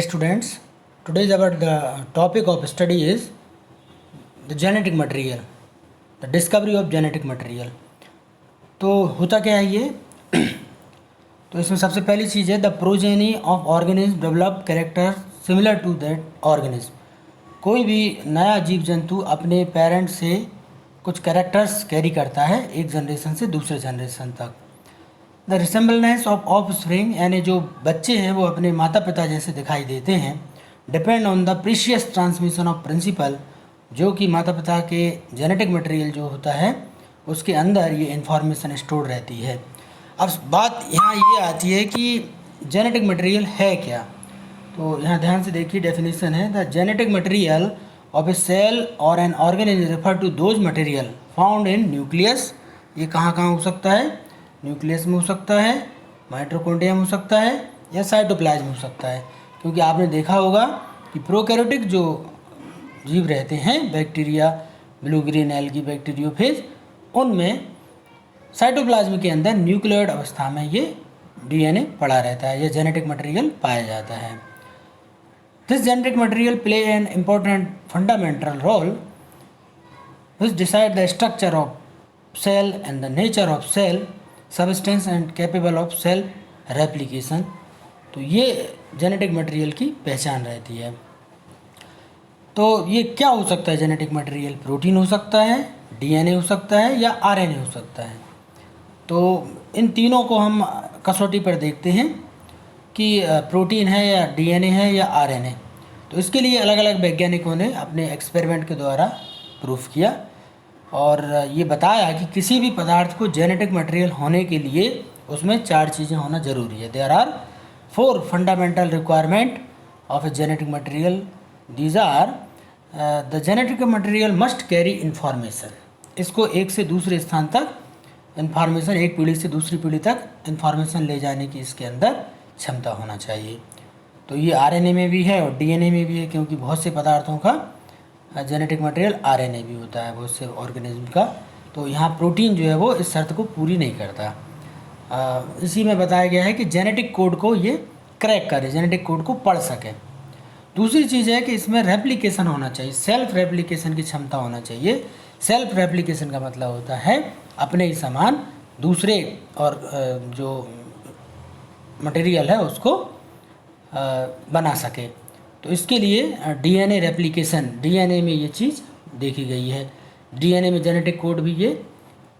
students, today's about the topic of study is the genetic material, the discovery of genetic material. तो होता क्या है ये तो इसमें सबसे पहली चीज़ है the progeny of organism develop character similar to that organism. कोई भी नया जीव जंतु अपने पेरेंट्स से कुछ कैरेक्टर्स कैरी करता है एक जनरेशन से दूसरे जनरेशन तक. द रिसेम्बलनेस ऑफ ऑफ स्प्रिंग यानी जो बच्चे हैं वो अपने माता पिता जैसे दिखाई देते हैं. Depend on the precious transmission of principle, जो कि माता पिता के जेनेटिक मटेरियल जो होता है उसके अंदर ये इन्फॉर्मेशन स्टोर रहती है. अब बात यहाँ ये आती है कि जेनेटिक मटेरियल है क्या. तो यहाँ ध्यान से देखिए, डेफिनेशन है the genetic material of a cell और an organism refer to those material found in nucleus. ये कहाँ कहाँ हो सकता है? न्यूक्लियस में हो सकता है, माइटोकॉन्ड्रिया में हो सकता है या साइटोप्लाज्म हो सकता है. क्योंकि आपने देखा होगा कि प्रोकैरियोटिक जो जीव रहते हैं, bacteria, blue green algae, bacteriophage, उनमें साइटोप्लाज्म के अंदर न्यूक्लियोइड अवस्था में ये डीएनए पड़ा रहता है, यह जेनेटिक मटेरियल पाया जाता है. This genetic material play an important fundamental role which decide the structure of cell and the nature of cell substance and capable of self replication. तो ये जेनेटिक मटेरियल की पहचान रहती है. तो ये क्या हो सकता है जेनेटिक मटेरियल? प्रोटीन हो सकता है, डीएनए हो सकता है या आरएनए हो सकता है. तो इन तीनों को हम कसौटी पर देखते हैं कि प्रोटीन है या डीएनए है या आरएनए. तो इसके लिए अलग अलग वैज्ञानिकों ने अपने एक्सपेरिमेंट के द्वारा प्रूफ किया और ये बताया कि किसी भी पदार्थ को जेनेटिक मटेरियल होने के लिए उसमें 4 चीज़ें होना ज़रूरी है. There are 4 fundamental requirement of a genetic material. These are the genetic material must carry information. इसको एक से दूसरे स्थान तक इन्फॉर्मेशन, एक पीढ़ी से दूसरी पीढ़ी तक इन्फॉर्मेशन ले जाने की इसके अंदर क्षमता होना चाहिए. तो ये आरएनए में भी है और डीएनए में भी है, क्योंकि बहुत से पदार्थों का जेनेटिक मटेरियल आरएनए भी होता है, बहुत से ऑर्गेनिज्म का. तो यहाँ प्रोटीन जो है वो इस शर्त को पूरी नहीं करता. इसी में बताया गया है कि जेनेटिक कोड को ये क्रैक करे, जेनेटिक कोड को पढ़ सके. दूसरी चीज़ है कि इसमें रेप्लिकेशन होना चाहिए, सेल्फ रेप्लिकेशन की क्षमता होना चाहिए. सेल्फ रेप्लिकेशन का मतलब होता है अपने ही समान दूसरे और जो मटेरियल है उसको बना सके. तो इसके लिए डीएनए रेप्लिकेशन, डीएनए में ये चीज़ देखी गई है. डीएनए में जेनेटिक कोड भी ये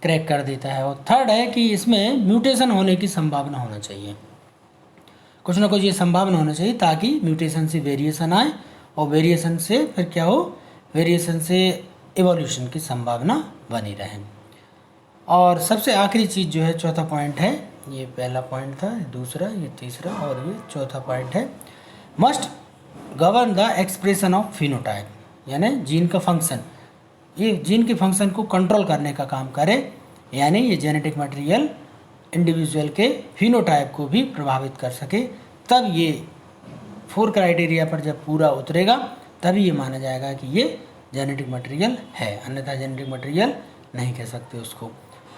क्रैक कर देता है. और थर्ड है कि इसमें म्यूटेशन होने की संभावना होना चाहिए, कुछ ना कुछ ये संभावना होना चाहिए ताकि म्यूटेशन से वेरिएशन आए और वेरिएशन से फिर क्या हो, वेरिएशन से एवोल्यूशन की संभावना बनी रहे. और सबसे आखिरी चीज़ जो है, चौथा पॉइंट है, ये पहला पॉइंट था, दूसरा, ये तीसरा और ये चौथा पॉइंट है, must govern the expression of phenotype. यानी जीन का फंक्शन, ये जीन के फंक्शन को कंट्रोल करने का काम करे. यानी ये जेनेटिक मटेरियल इंडिविजुअल के फिनोटाइप को भी प्रभावित कर सके. तब ये 4 क्राइटेरिया पर जब पूरा उतरेगा तभी ये माना जाएगा कि ये जेनेटिक मटेरियल है, अन्यथा जेनेटिक मटेरियल नहीं कह सकते उसको.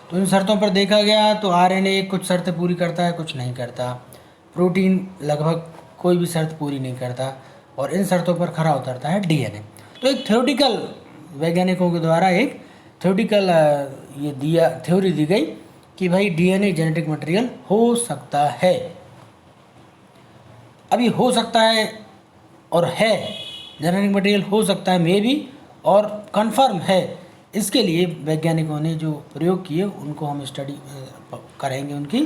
तो इन शर्तों पर देखा गया तो आरएनए कुछ शर्तें पूरी करता है, कुछ नहीं करता. प्रोटीन लगभग कोई भी शर्त पूरी नहीं करता और इन शर्तों पर खरा उतरता है डीएनए. तो एक थ्योरेटिकल, वैज्ञानिकों के द्वारा एक थ्योरेटिकल ये दिया, थ्योरी दी गई कि भाई डीएनए जेनेटिक मटेरियल हो सकता है. अभी हो सकता है और है, जेनेटिक मटेरियल हो सकता है मे बी, और कंफर्म है. इसके लिए वैज्ञानिकों ने जो प्रयोग किए उनको हम स्टडी करेंगे उनकी.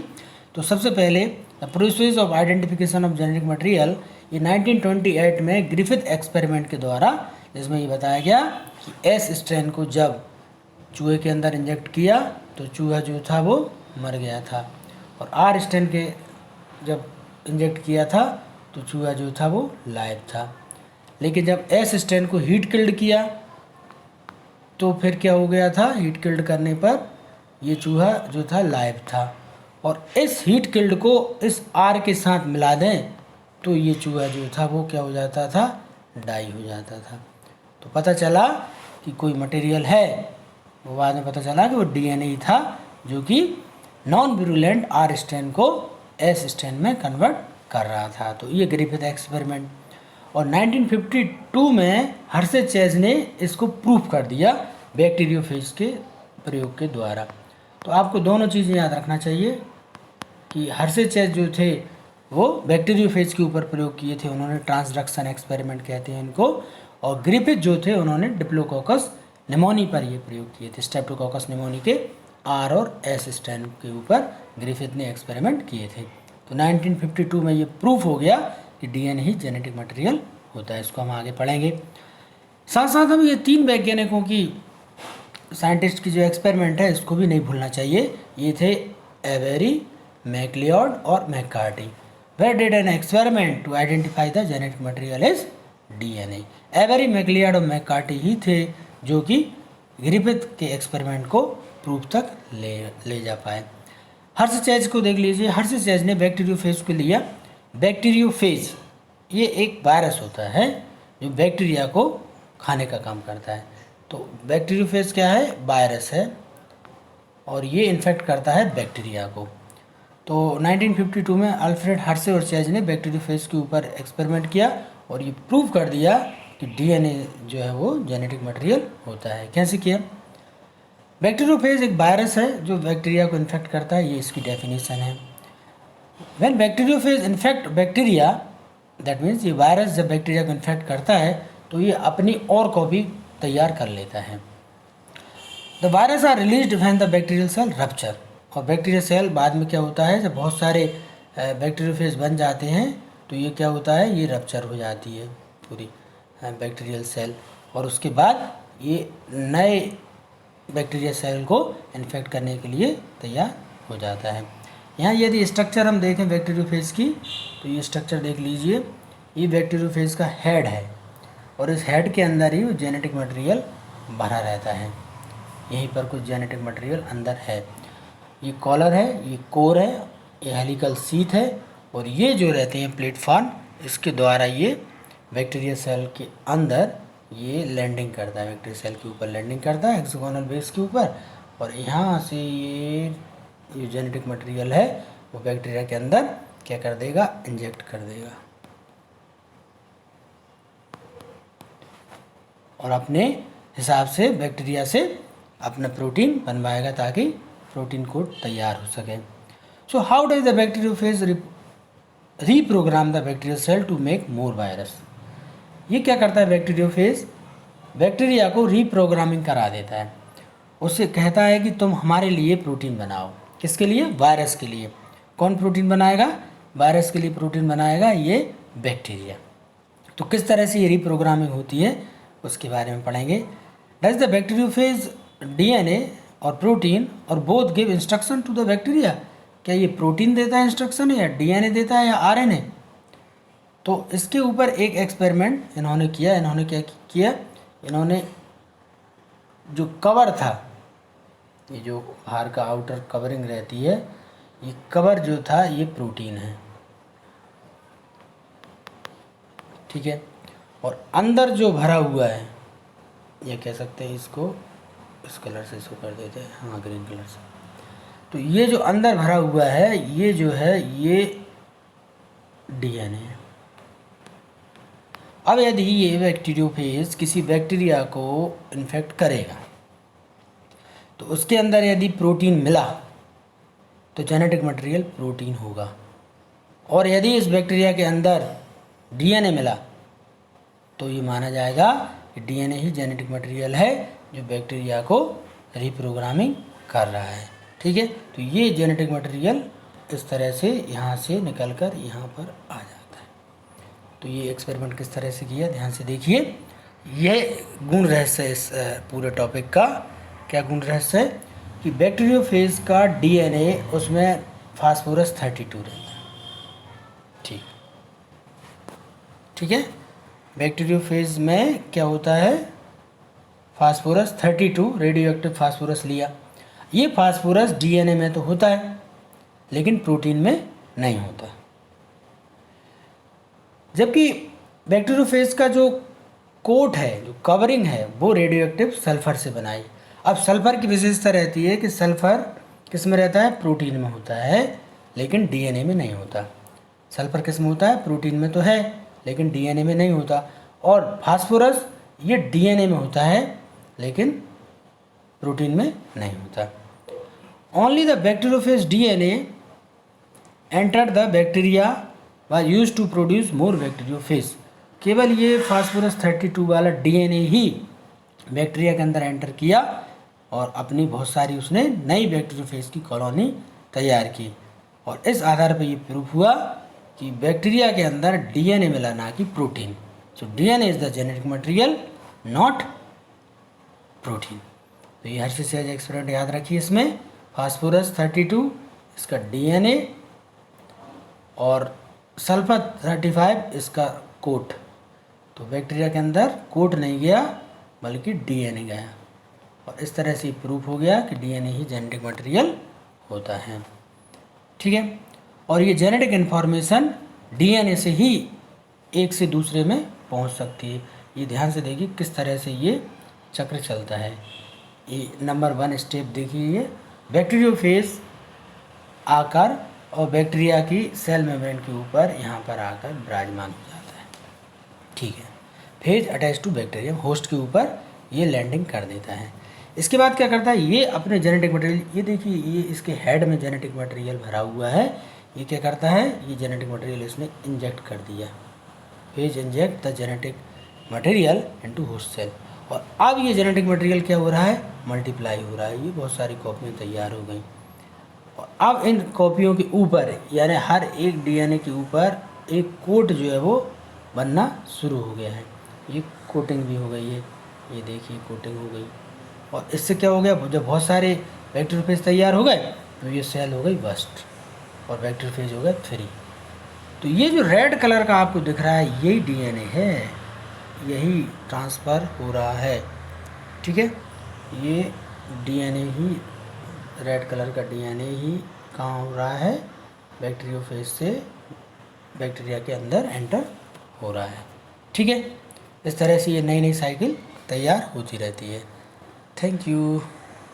तो सबसे पहले the process of identification of genetic material, ये 1928 में ग्रिफिथ एक्सपेरिमेंट के द्वारा, जिसमें ये बताया गया कि एस स्ट्रेन को जब चूहे के अंदर इंजेक्ट किया तो चूहा जो था वो मर गया था, और आर स्ट्रेन के जब इंजेक्ट किया था तो चूहा जो था वो लाइव था. लेकिन जब एस स्ट्रेन को हीट किल्ड किया तो फिर क्या हो गया था, हीट किल्ड करने पर ये चूहा जो था लाइव था. और इस हीट किल्ड को इस आर के साथ मिला दें तो ये चूहा जो था वो क्या हो जाता था, डाई हो जाता था. तो पता चला कि कोई मटेरियल है. वो बाद में पता चला कि वो डीएनए ही था जो कि नॉन विरुलेंट आर स्ट्रेन को एस स्ट्रेन में कन्वर्ट कर रहा था. तो ये ग्रिफिथ एक्सपेरिमेंट. और 1952 में हर्षे चेज ने इसको प्रूफ कर दिया बैक्टीरियोफेज के प्रयोग के द्वारा। तो आपको दोनों चीज़ें याद रखना चाहिए कि हर्षे चेज जो थे वो बैक्टीरियोफेज के ऊपर प्रयोग किए थे, उन्होंने ट्रांसडक्शन एक्सपेरिमेंट कहते हैं इनको, और ग्रिफिथ जो थे उन्होंने डिप्लोकोकस निमोनी पर ये प्रयोग किए थे। स्ट्रेप्टोकोकस निमोनी के आर और एस स्ट्रेन के ऊपर ग्रिफिथ ने एक्सपेरिमेंट किए थे। तो 1952 में ये प्रूफ हो गया कि डीएनए ही जेनेटिक मटेरियल होता है। इसको हम आगे पढ़ेंगे। साथ साथ हम ये 3 वैज्ञानिकों की, साइंटिस्ट की जो एक्सपेरिमेंट है इसको भी नहीं भूलना चाहिए। ये थे एवेरी, मैकलियोड और McCarty. Where did an experiment to identify the genetic material is DNA. Avery, MacLeod और मैककार्टी ही थे जो कि ग्रिफिथ के एक्सपेरिमेंट को प्रूफ तक ले जा पाए। हर्षे चेज को देख लीजिए। हर्षे चेज ने बैक्टीरियोफेज को लिया। बैक्टीरियोफेज ये एक वायरस होता है जो बैक्टीरिया को खाने का काम करता है। तो बैक्टीरियोफेज क्या है? वायरस है और ये इन्फेक्ट करता है बैक्टीरिया को। तो 1952 में अल्फ्रेड हर्षे और चेज ने बैक्टीरियोफेज के ऊपर एक्सपेरिमेंट किया और ये प्रूव कर दिया कि डीएनए जो है वो जेनेटिक मटेरियल होता है। कैसे किया? बैक्टीरियोफेज एक वायरस है जो बैक्टीरिया को इन्फेक्ट करता है, ये इसकी डेफिनेशन है। When bacteriophage infect bacteria, that means ये वायरस जब बैक्टीरिया को इन्फेक्ट करता है तो ये अपनी और कॉपी तैयार कर लेता है। The virus are released when the bacterial cell rupture. और बैक्टीरियल सेल बाद में क्या होता है, जब बहुत सारे बैक्टीरियोफेज बन जाते हैं तो ये क्या होता है, ये रप्चर हो जाती है पूरी बैक्टीरियल सेल, और उसके बाद ये नए बैक्टीरिया सेल को इन्फेक्ट करने के लिए तैयार हो जाता है। यहाँ यदि स्ट्रक्चर हम देखें बैक्टीरियोफेज की तो ये स्ट्रक्चर देख लीजिए। ये बैक्टीरियोफेज का हेड है और इस हेड के अंदर ही जेनेटिक मटेरियल भरा रहता है। यहीं पर कुछ जेनेटिक मटेरियल अंदर है। ये कॉलर है, ये कोर है, ये हेलिकल शीथ है और ये जो रहते हैं प्लेटफॉर्म, इसके द्वारा ये बैक्टीरिया सेल के अंदर ये लैंडिंग करता है, बैक्टीरिया सेल के ऊपर लैंडिंग करता है हेक्सागोनल बेस के ऊपर, और यहाँ से ये जेनेटिक मटेरियल है वो बैक्टीरिया के अंदर क्या कर देगा, इंजेक्ट कर देगा और अपने हिसाब से बैक्टीरिया से अपना प्रोटीन बनवाएगा ताकि प्रोटीन कोड तैयार हो सके। So how does the bacteriophage reprogram the bacterial cell to make more virus. ये क्या करता है बैक्टीरियोफेज, बैक्टीरिया को रीप्रोग्रामिंग करा देता है। उससे कहता है कि तुम हमारे लिए प्रोटीन बनाओ। किसके लिए? वायरस के लिए। कौन प्रोटीन बनाएगा? वायरस के लिए प्रोटीन बनाएगा ये बैक्टीरिया। तो किस तरह से ये रीप्रोग्रामिंग होती है उसके बारे में पढ़ेंगे। डज द बैक्टीरियोफेज डीएनए और प्रोटीन और both give instruction to the bacteria. क्या ये प्रोटीन देता है इंस्ट्रक्शन या डीएनए देता है या आरएनए? तो इसके ऊपर एक एक्सपेरिमेंट इन्होंने किया। इन्होंने क्या किया, इन्होंने जो कवर था, ये जो बाहर का आउटर कवरिंग रहती है, ये कवर जो था ये प्रोटीन है, ठीक है, और अंदर जो भरा हुआ है, ये कह सकते हैं इसको इस कलर से इसको कर देते हैं, हाँ ग्रीन कलर से। तो ये जो अंदर भरा हुआ है ये जो है ये डीएनए है। अब यदि ये बैक्टीरियोफेज किसी बैक्टीरिया को इन्फेक्ट करेगा तो उसके अंदर यदि प्रोटीन मिला तो जेनेटिक मटेरियल प्रोटीन होगा, और यदि इस बैक्टीरिया के अंदर डीएनए मिला तो ये माना जाएगा कि डीएनए ही जेनेटिक मटेरियल है जो बैक्टीरिया को रीप्रोग्रामिंग कर रहा है, ठीक है। तो ये जेनेटिक मटेरियल इस तरह से यहाँ से निकलकर यहाँ पर आ जाता है। तो ये एक्सपेरिमेंट किस तरह से किया ध्यान से देखिए। ये गुण रहस्य है इस पूरे टॉपिक का। क्या गुण रहस्य है कि बैक्टीरियोफेज का डीएनए उसमें फास्फोरस 32 रहता है, ठीक है। बैक्टीरियोफेज में क्या होता है, फास्फोरस 32 रेडियो एक्टिव फास्फोरस लिया। ये फास्फोरस डीएनए में तो होता है लेकिन प्रोटीन में नहीं होता। जबकि बैक्टीरियोफेज का जो कोट है, जो कवरिंग है, वो रेडियो एक्टिव सल्फर से बनाई। अब सल्फर की विशेषता रहती है कि सल्फर किस में रहता है, प्रोटीन में होता है लेकिन डीएनए में नहीं होता। सल्फर किस में होता है, प्रोटीन में तो है लेकिन डीएनए में नहीं होता, और फास्फोरस ये डीएनए में होता है लेकिन प्रोटीन में नहीं होता। Only the bacteriophage DNA enter the bacteria was used to produce more bacteriophage. केवल ये फास्फोरस 32 वाला डीएनए ही बैक्टीरिया के अंदर एंटर किया और अपनी बहुत सारी उसने नई बैक्टीरियोफेज की कॉलोनी तैयार की, और इस आधार पर ये प्रूफ हुआ कि बैक्टीरिया के अंदर डीएनए मिला, ना कि protein. So DNA is the genetic material, not protein. तो ये हर्षी से एक्सपेरिमेंट याद रखिए। इसमें फास्फोरस 32 इसका डीएनए और सल्फर 35 इसका कोट। तो बैक्टीरिया के अंदर कोट नहीं गया बल्कि डीएनए गया, और इस तरह से प्रूफ हो गया कि डीएनए ही जेनेटिक मटेरियल होता है। ठीक है, और ये जेनेटिक इन्फॉर्मेशन डीएनए से ही एक से दूसरे में पहुंच सकती है। ये ध्यान से देखिए किस तरह से ये चक्र चलता है। ये नंबर 1 स्टेप देखिए, ये बैक्टीरियोफेज आकर और बैक्टीरिया की सेल मेम्ब्रेन के ऊपर यहाँ पर आकर विराजमान हो जाता है। ठीक है, phage attach to bacterium, host के ऊपर ये लैंडिंग कर देता है। इसके बाद क्या करता है, ये अपने जेनेटिक मटेरियल, ये देखिए ये इसके हेड में जेनेटिक मटेरियल भरा हुआ है। ये क्या करता है, ये जेनेटिक मटेरियल इसने इंजेक्ट कर दिया। Phage inject the genetic material into host cell, और अब ये जेनेटिक मटेरियल क्या हो रहा है, मल्टीप्लाई हो रहा है। ये बहुत सारी कॉपियाँ तैयार हो गई, और अब इन कॉपियों के ऊपर यानी हर एक डीएनए के ऊपर एक कोट जो है वो बनना शुरू हो गया है। ये कोटिंग भी हो गई है, ये देखिए कोटिंग हो गई, और इससे क्या हो गया, जब बहुत सारे बैक्टीरियोफेज तैयार हो गए तो ये सेल हो गई बस्ट और बैक्टीरियोफेज हो गए फ्री। तो ये जो रेड कलर का आपको दिख रहा है यही डीएनए है, यही ट्रांसफ़र हो रहा है। ठीक है, ये डीएनए ही, रेड कलर का डीएनए ही कहाँ हो रहा है, बैक्टीरियोफेज से बैक्टीरिया के अंदर एंटर हो रहा है। ठीक है, इस तरह से ये नई नई साइकिल तैयार होती रहती है। Thank you.